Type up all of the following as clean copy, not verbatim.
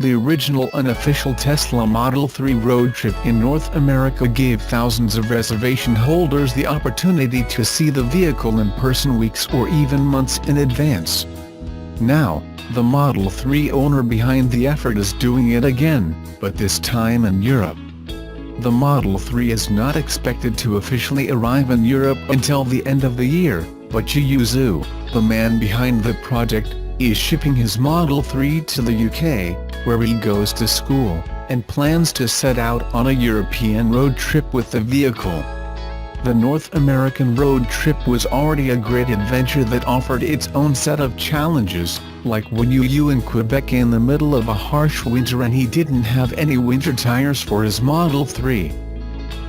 The original unofficial Tesla Model 3 road trip in North America gave thousands of reservation holders the opportunity to see the vehicle in person weeks or even months in advance. Now, the Model 3 owner behind the effort is doing it again, but this time in Europe. The Model 3 is not expected to officially arrive in Europe until the end of the year, but Zhu, the man behind the project, is shipping his Model 3 to the UK, where he goes to school, and plans to set out on a European road trip with the vehicle. The North American road trip was already a great adventure that offered its own set of challenges, like when Zhu in Quebec in the middle of a harsh winter and he didn't have any winter tires for his Model 3.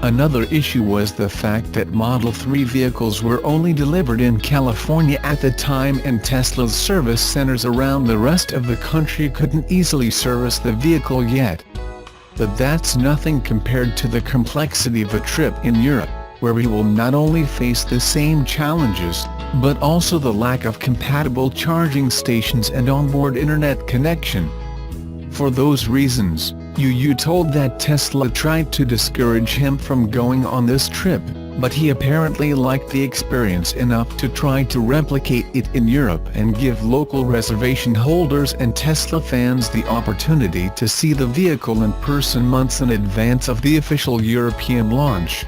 Another issue was the fact that Model 3 vehicles were only delivered in California at the time, and Tesla's service centers around the rest of the country couldn't easily service the vehicle yet. But that's nothing compared to the complexity of a trip in Europe, where we will not only face the same challenges, but also the lack of compatible charging stations and onboard internet connection. For those reasons, Zhu told that Tesla tried to discourage him from going on this trip, but he apparently liked the experience enough to try to replicate it in Europe and give local reservation holders and Tesla fans the opportunity to see the vehicle in person months in advance of the official European launch.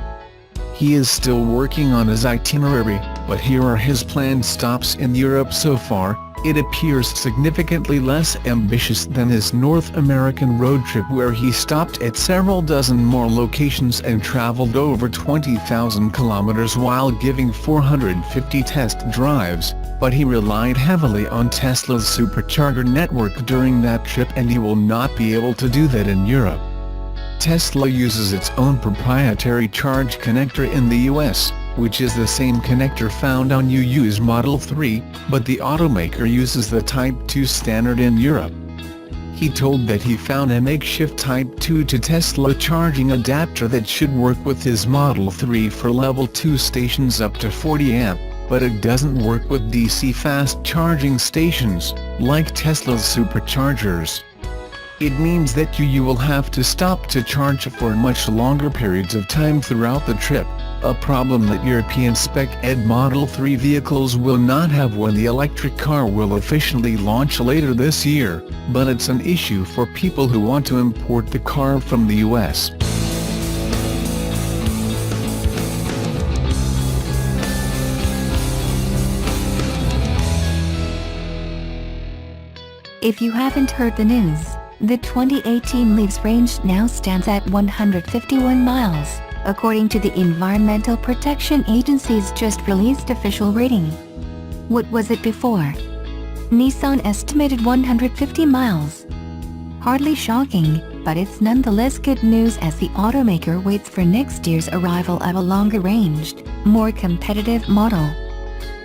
He is still working on his itinerary, but here are his planned stops in Europe so far. It appears significantly less ambitious than his North American road trip, where he stopped at several dozen more locations and traveled over 20,000 kilometers while giving 450 test drives, but he relied heavily on Tesla's supercharger network during that trip, and he will not be able to do that in Europe. Tesla uses its own proprietary charge connector in the US, which is the same connector found on Zhu's Model 3, but the automaker uses the Type 2 standard in Europe. He told that he found a makeshift Type 2 to Tesla charging adapter that should work with his Model 3 for Level 2 stations up to 40 amp, but it doesn't work with DC fast charging stations, like Tesla's superchargers. It means that Zhu will have to stop to charge for much longer periods of time throughout the trip, a problem that European Spec-Ed Model 3 vehicles will not have when the electric car will officially launch later this year, but it's an issue for people who want to import the car from the US. If you haven't heard the news, the 2018 Leaf's range now stands at 151 miles, according to the Environmental Protection Agency's just released official rating. What was it before? Nissan estimated 150 miles. Hardly shocking, but it's nonetheless good news as the automaker waits for next year's arrival of a longer-ranged, more competitive model.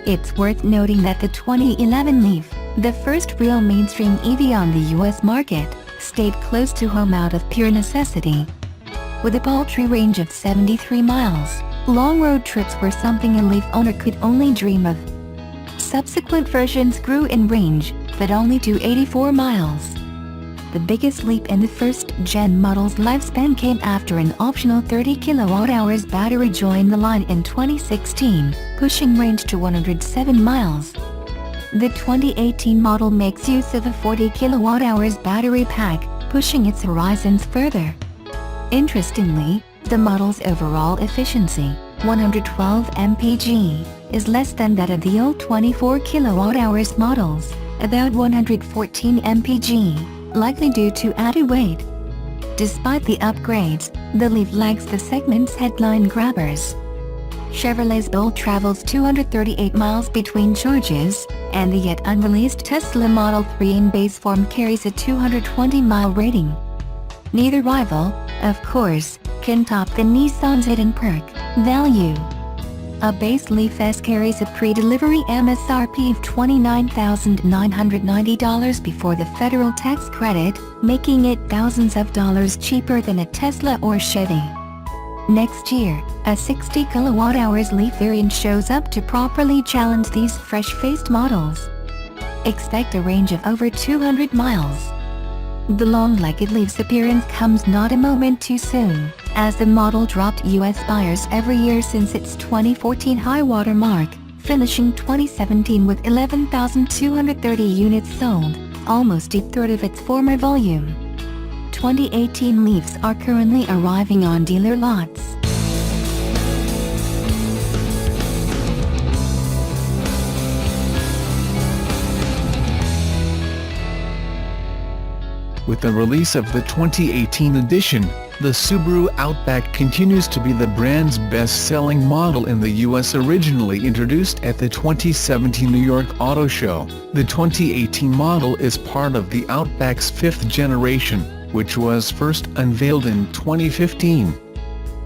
It's worth noting that the 2011 Leaf, the first real mainstream EV on the US market, stayed close to home out of pure necessity. With a paltry range of 73 miles, long road trips were something a Leaf owner could only dream of. Subsequent versions grew in range, but only to 84 miles. The biggest leap in the first-gen model's lifespan came after an optional 30 kWh battery joined the line in 2016, pushing range to 107 miles. The 2018 model makes use of a 40 kWh battery pack, pushing its horizons further. Interestingly, the model's overall efficiency, 112 mpg, is less than that of the old 24 kWh models, about 114 mpg, likely due to added weight. Despite the upgrades, the Leaf lags the segment's headline grabbers. Chevrolet's Bolt travels 238 miles between charges, and the yet unreleased Tesla Model 3 in base form carries a 220-mile rating. Neither rival, of course, can top the Nissan's hidden perk, value. A base Leaf S carries a pre-delivery MSRP of $29,990 before the federal tax credit, making it thousands of dollars cheaper than a Tesla or Chevy. Next year, a 60 kWh Leaf variant shows up to properly challenge these fresh-faced models. Expect a range of over 200 miles. The long-legged Leaf's appearance comes not a moment too soon, as the model dropped US buyers every year since its 2014 high-water mark, finishing 2017 with 11,230 units sold, almost a third of its former volume. 2018 Leafs are currently arriving on dealer lots. With the release of the 2018 edition, the Subaru Outback continues to be the brand's best-selling model in the U.S. Originally introduced at the 2017 New York Auto Show, the 2018 model is part of the Outback's fifth generation, which was first unveiled in 2015.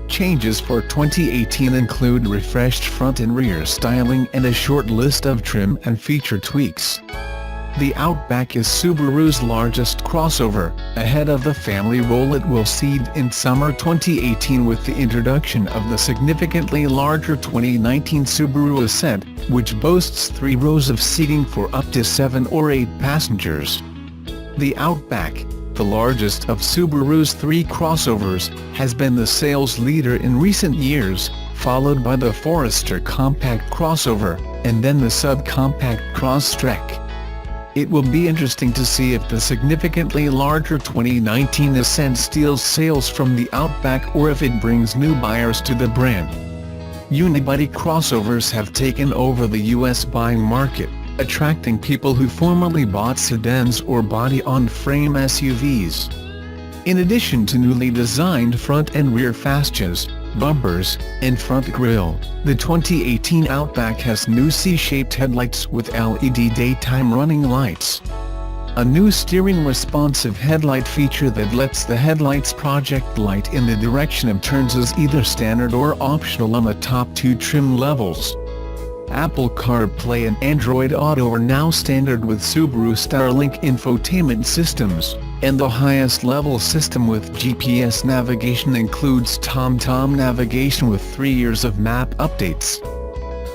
Changes for 2018 include refreshed front and rear styling and a short list of trim and feature tweaks. The Outback is Subaru's largest crossover, ahead of the family role it will cede in summer 2018 with the introduction of the significantly larger 2019 Subaru Ascent, which boasts 3 rows of seating for up to 7 or 8 passengers. The Outback, the largest of Subaru's 3 crossovers, has been the sales leader in recent years, followed by the Forester compact crossover, and then the subcompact Crosstrek. It will be interesting to see if the significantly larger 2019 Ascent steals sales from the Outback or if it brings new buyers to the brand. Unibody crossovers have taken over the U.S. buying market, attracting people who formerly bought sedans or body-on-frame SUVs. In addition to newly designed front and rear fascias, bumpers, and front grille, the 2018 Outback has new C-shaped headlights with LED daytime running lights. A new steering responsive headlight feature that lets the headlights project light in the direction of turns is either standard or optional on the top 2 trim levels. Apple CarPlay and Android Auto are now standard with Subaru Starlink infotainment systems, and the highest level system with GPS navigation includes TomTom navigation with 3 years of map updates.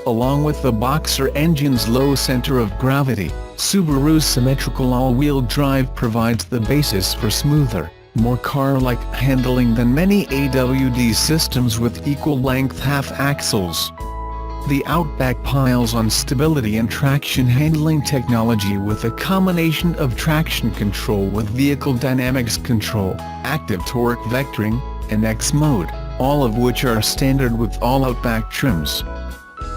Along with the Boxer engine's low center of gravity, Subaru's symmetrical all-wheel drive provides the basis for smoother, more car-like handling than many AWD systems with equal-length half-axles. The Outback piles on stability and traction handling technology with a combination of traction control with vehicle dynamics control, active torque vectoring, and X-Mode, all of which are standard with all Outback trims.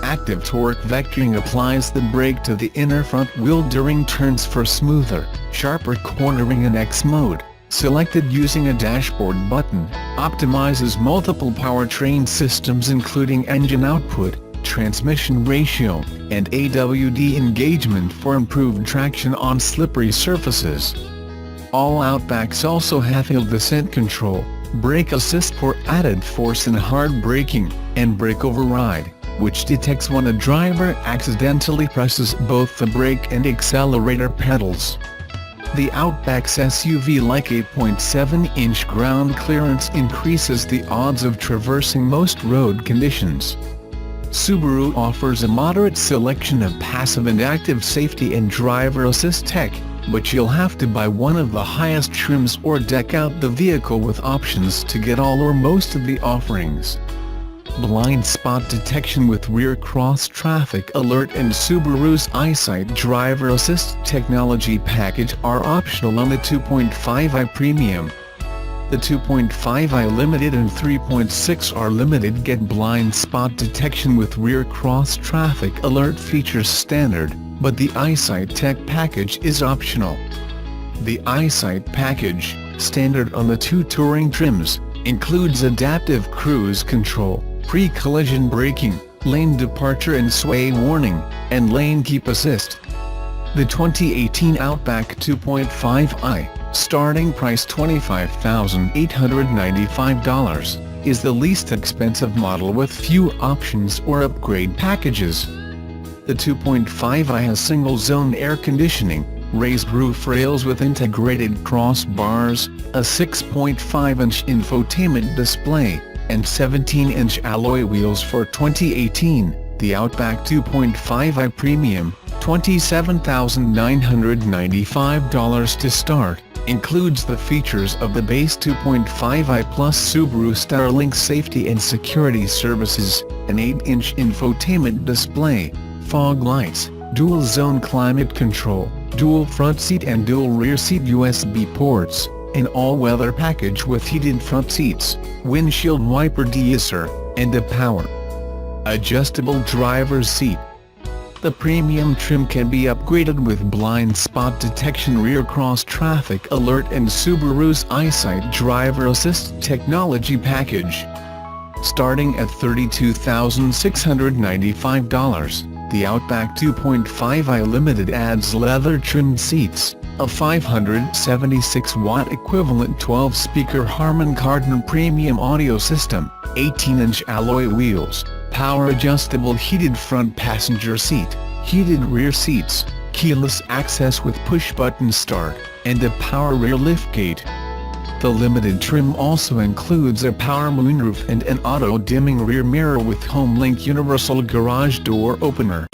Active torque vectoring applies the brake to the inner front wheel during turns for smoother, sharper cornering, and X-Mode, selected using a dashboard button, optimizes multiple powertrain systems including engine output, transmission ratio, and AWD engagement for improved traction on slippery surfaces. All Outbacks also have hill descent control, brake assist for added force in hard braking, and brake override, which detects when a driver accidentally presses both the brake and accelerator pedals. The Outback's SUV-like 8.7-inch ground clearance increases the odds of traversing most road conditions. Subaru offers a moderate selection of passive and active safety and driver assist tech, but you'll have to buy one of the highest trims or deck out the vehicle with options to get all or most of the offerings. Blind spot detection with rear cross traffic alert and Subaru's EyeSight driver assist technology package are optional on the 2.5i Premium. The 2.5i Limited and 3.6R Limited get blind spot detection with rear cross traffic alert features standard, but the EyeSight Tech package is optional. The EyeSight package, standard on the 2 touring trims, includes adaptive cruise control, pre-collision braking, lane departure and sway warning, and lane keep assist. The 2018 Outback 2.5i, starting price $25,895, is the least expensive model with few options or upgrade packages. The 2.5i has single-zone air conditioning, raised roof rails with integrated crossbars, a 6.5-inch infotainment display, and 17-inch alloy wheels for 2018. The Outback 2.5i Premium, $27,995 to start, Includes the features of the base 2.5i plus Subaru Starlink safety and security services, an 8-inch infotainment display, fog lights, dual-zone climate control, dual front seat and dual rear seat USB ports, an all-weather package with heated front seats, windshield wiper deicer, and a power adjustable driver's seat. The premium trim can be upgraded with blind spot detection, rear cross traffic alert and Subaru's EyeSight driver assist technology package. Starting at $32,695, the Outback 2.5i Limited adds leather-trimmed seats, a 576-watt equivalent 12-speaker Harman Kardon premium audio system, 18-inch alloy wheels, power-adjustable heated front passenger seat, heated rear seats, keyless access with push-button start, and a power rear liftgate. The limited trim also includes a power moonroof and an auto-dimming rear mirror with HomeLink universal garage door opener.